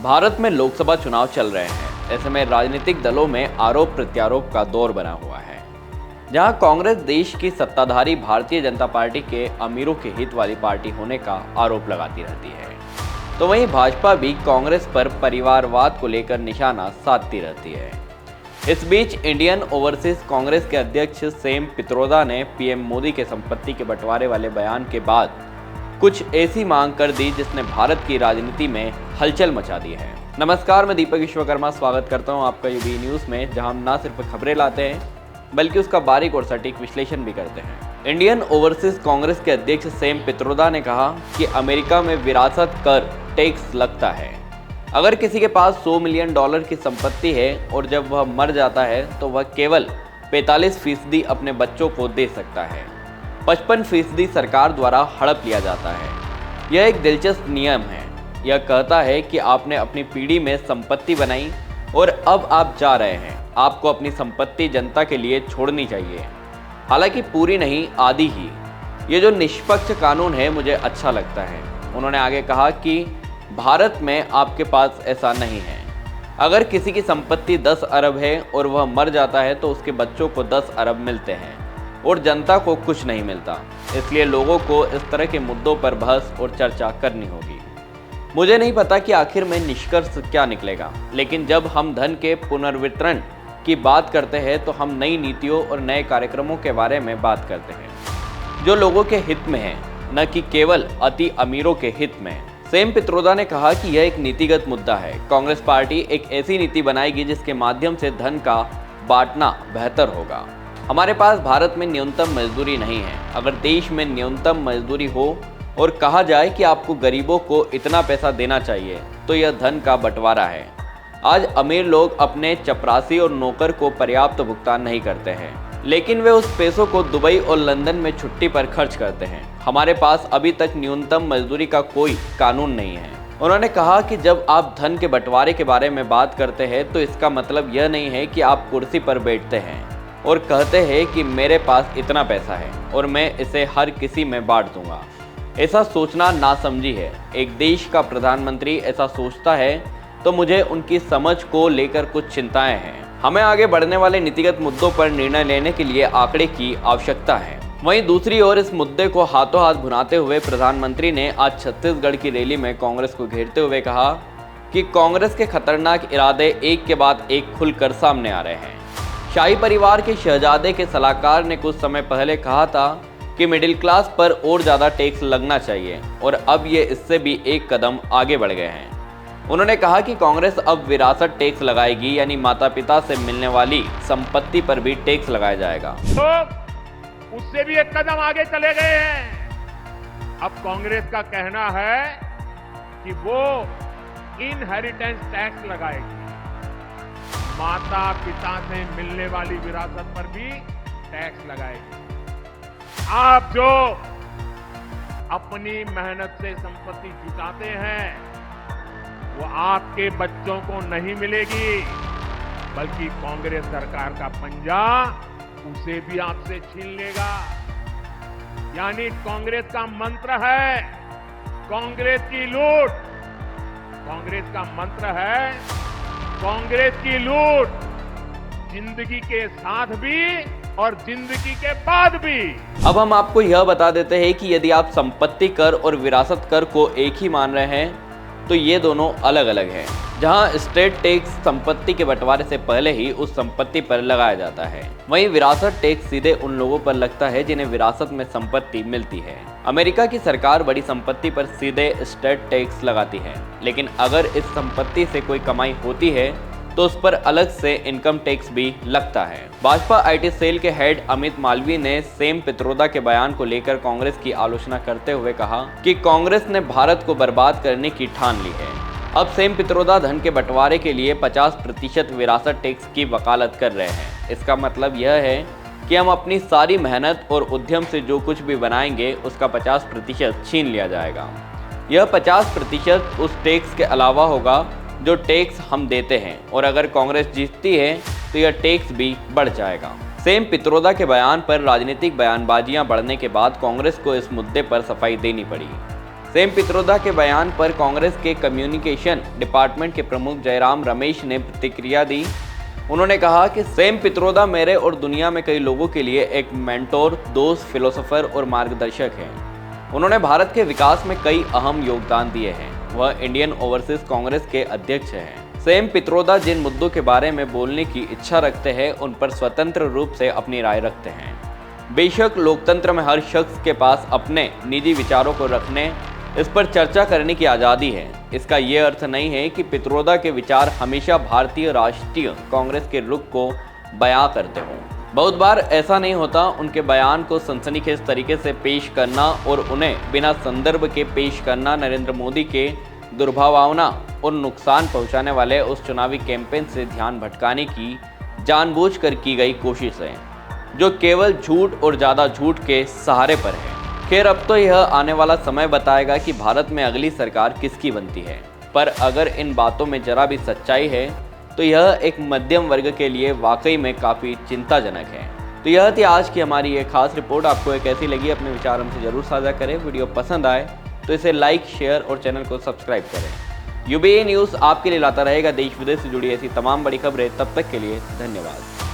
भारत में लोकसभा चुनाव चल रहे हैं। ऐसे में राजनीतिक दलों में आरोप प्रत्यारोप का दौर बना हुआ है, जहां कांग्रेस देश की सत्ताधारी भारतीय जनता पार्टी के अमीरों के हित वाली पार्टी होने का आरोप लगाती रहती है, तो वहीं भाजपा भी कांग्रेस पर परिवारवाद को लेकर निशाना साधती रहती है। इस बीच इंडियन ओवरसीज कांग्रेस के अध्यक्ष सेम पित्रोदा ने पीएम मोदी के संपत्ति के बंटवारे वाले बयान के बाद कुछ ऐसी मांग कर दी जिसने भारत की राजनीति में हलचल मचा दी है। नमस्कार, मैं दीपक विश्वकर्मा स्वागत करता हूं आपका यूबी न्यूज़ में, जहां हम न सिर्फ खबरें लाते हैं बल्कि उसका बारीक और सटीक विश्लेषण भी करते हैं। इंडियन ओवरसीज कांग्रेस के अध्यक्ष सेम पित्रोदा ने कहा कि अमेरिका में विरासत कर टैक्स लगता है। अगर किसी के पास $100 मिलियन की संपत्ति है और जब वह मर जाता है तो वह केवल 45% अपने बच्चों को दे सकता है। 55% सरकार द्वारा हड़प लिया जाता है। यह एक दिलचस्प नियम है। यह कहता है कि आपने अपनी पीढ़ी में संपत्ति बनाई और अब आप जा रहे हैं। आपको अपनी संपत्ति जनता के लिए छोड़नी चाहिए, हालांकि पूरी नहीं, आधी ही। ये जो निष्पक्ष कानून है मुझे अच्छा लगता है। उन्होंने आगे कहा कि भारत में आपके पास ऐसा नहीं है। अगर किसी की संपत्ति 10 अरब है और वह मर जाता है तो उसके बच्चों को 10 अरब मिलते हैं और जनता को कुछ नहीं मिलता। इसलिए लोगों को इस तरह के मुद्दों पर बहस और चर्चा करनी होगी। मुझे नहीं पता कि आखिर में निष्कर्ष क्या निकलेगा, लेकिन जब हम धन के पुनर्वितरण की बात करते हैं तो हम नई नीतियों और नए कार्यक्रमों के बारे में बात करते हैं जो लोगों के हित में है, न कि केवल अति अमीरों के हित में। सेम पित्रोदा ने कहा कि यह एक नीतिगत मुद्दा है। कांग्रेस पार्टी एक ऐसी नीति बनाएगी जिसके माध्यम से धन का बांटना बेहतर होगा। हमारे पास भारत में न्यूनतम मजदूरी नहीं है। अगर देश में न्यूनतम मजदूरी हो और कहा जाए कि आपको गरीबों को इतना पैसा देना चाहिए तो यह धन का बंटवारा है। आज अमीर लोग अपने चपरासी और नौकर को पर्याप्त भुगतान नहीं करते हैं, लेकिन वे उस पैसों को दुबई और लंदन में छुट्टी पर खर्च करते हैं। हमारे पास अभी तक न्यूनतम मजदूरी का कोई कानून नहीं है। उन्होंने कहा कि जब आप धन के बंटवारे के बारे में बात करते हैं तो इसका मतलब यह नहीं है कि आप कुर्सी पर बैठते हैं और कहते हैं कि मेरे पास इतना पैसा है और मैं इसे हर किसी में बांट दूंगा। ऐसा सोचना नासमझी है। एक देश का प्रधानमंत्री ऐसा सोचता है तो मुझे उनकी समझ को लेकर कुछ चिंताएं हैं। हमें आगे बढ़ने वाले नीतिगत मुद्दों पर निर्णय लेने के लिए आंकड़े की आवश्यकता है। वहीं दूसरी ओर इस मुद्दे को हाथों हाथ भुनाते हुए प्रधानमंत्री ने आज छत्तीसगढ़ की रैली में कांग्रेस को घेरते हुए कहा कि कांग्रेस के खतरनाक इरादे एक के बाद एक खुलकर सामने आ रहे हैं। शाही परिवार के शहजादे के सलाहकार ने कुछ समय पहले कहा था कि मिडिल क्लास पर और ज़्यादा टैक्स लगना चाहिए और अब ये इससे भी एक कदम आगे बढ़ गए हैं। उन्होंने कहा कि कांग्रेस अब विरासत टैक्स लगाएगी, यानी माता पिता से मिलने वाली संपत्ति पर भी टैक्स लगाया जाएगा। तो उससे भी एक कदम आगे चले गए हैं। अब कांग्रेस का कहना है कि वो इनहेरिटेंस टैक्स लगाएगी। माता पिता से मिलने वाली विरासत पर भी टैक्स लगाएगी। आप जो अपनी मेहनत से संपत्ति जुटाते हैं वो आपके बच्चों को नहीं मिलेगी, बल्कि कांग्रेस सरकार का पंजा उसे भी आपसे छीन लेगा। यानी कांग्रेस का मंत्र है कांग्रेस की लूट। कांग्रेस का मंत्र है कांग्रेस की लूट, जिंदगी के साथ भी और जिंदगी के बाद भी। अब हम आपको यह बता देते हैं कि यदि आप संपत्ति कर और विरासत कर को एक ही मान रहे हैं तो ये दोनों अलग अलग हैं। जहां स्टेट टैक्स संपत्ति के बंटवारे से पहले ही उस संपत्ति पर लगाया जाता है, वहीं विरासत टैक्स सीधे उन लोगों पर लगता है जिन्हें विरासत में संपत्ति मिलती है। अमेरिका की सरकार बड़ी संपत्ति पर सीधे स्टेट टैक्स लगाती है, लेकिन अगर इस संपत्ति से कोई कमाई होती है तो उस पर अलग से इनकम टैक्स भी लगता है। भाजपा आईटी सेल के हेड अमित मालवीय ने सेम पित्रोदा के बयान को लेकर कांग्रेस की आलोचना करते हुए कहा कि कांग्रेस ने भारत को बर्बाद करने की ठान ली है। अब सेम पित्रोदा धन के बंटवारे के लिए 50% विरासत टैक्स की वकालत कर रहे हैं। इसका मतलब यह है कि हम अपनी सारी मेहनत और उद्यम से जो कुछ भी बनाएंगे उसका 50% छीन लिया जाएगा। यह 50% उस टैक्स के अलावा होगा जो टैक्स हम देते हैं, और अगर कांग्रेस जीतती है तो यह टैक्स भी बढ़ जाएगा। सेम पित्रोदा के बयान पर राजनीतिक बयानबाजियां बढ़ने के बाद कांग्रेस को इस मुद्दे पर सफाई देनी पड़ी। सेम पित्रोदा के बयान पर कांग्रेस के कम्युनिकेशन डिपार्टमेंट के प्रमुख जयराम रमेश ने प्रतिक्रिया दी। उन्होंने कहा कि सेम पित्रोदा मेरे और दुनिया में कई लोगों के लिए एक मेंटोर, दोस्त, फिलोसोफर और मार्गदर्शक हैं। उन्होंने भारत के विकास में कई अहम योगदान दिए हैं। वह इंडियन ओवरसीज कांग्रेस के अध्यक्ष हैं। सेम पित्रोदा जिन मुद्दों के बारे में बोलने की इच्छा रखते हैं उन पर स्वतंत्र रूप से अपनी राय रखते हैं। बेशक लोकतंत्र में हर शख्स के पास अपने निजी विचारों को रखने, इस पर चर्चा करने की आज़ादी है। इसका ये अर्थ नहीं है कि पित्रोदा के विचार हमेशा भारतीय राष्ट्रीय कांग्रेस के रुख को बयां करते हों। बहुत बार ऐसा नहीं होता। उनके बयान को सनसनीखेज तरीके से पेश करना और उन्हें बिना संदर्भ के पेश करना नरेंद्र मोदी के दुर्भावना और नुकसान पहुंचाने वाले उस चुनावी कैंपेन से ध्यान भटकाने की जानबूझकर की गई कोशिश है, जो केवल झूठ और ज़्यादा झूठ के सहारे पर है। खैर, अब तो यह आने वाला समय बताएगा कि भारत में अगली सरकार किसकी बनती है, पर अगर इन बातों में जरा भी सच्चाई है तो यह एक मध्यम वर्ग के लिए वाकई में काफ़ी चिंताजनक है। तो यह थी आज की हमारी ये खास रिपोर्ट। आपको ये कैसी लगी, अपने विचार हमसे जरूर साझा करें। वीडियो पसंद आए तो इसे लाइक, शेयर और चैनल को सब्सक्राइब करें। यूबीए न्यूज़ आपके लिए लाता रहेगा देश विदेश से जुड़ी ऐसी तमाम बड़ी खबरें। तब तक के लिए धन्यवाद।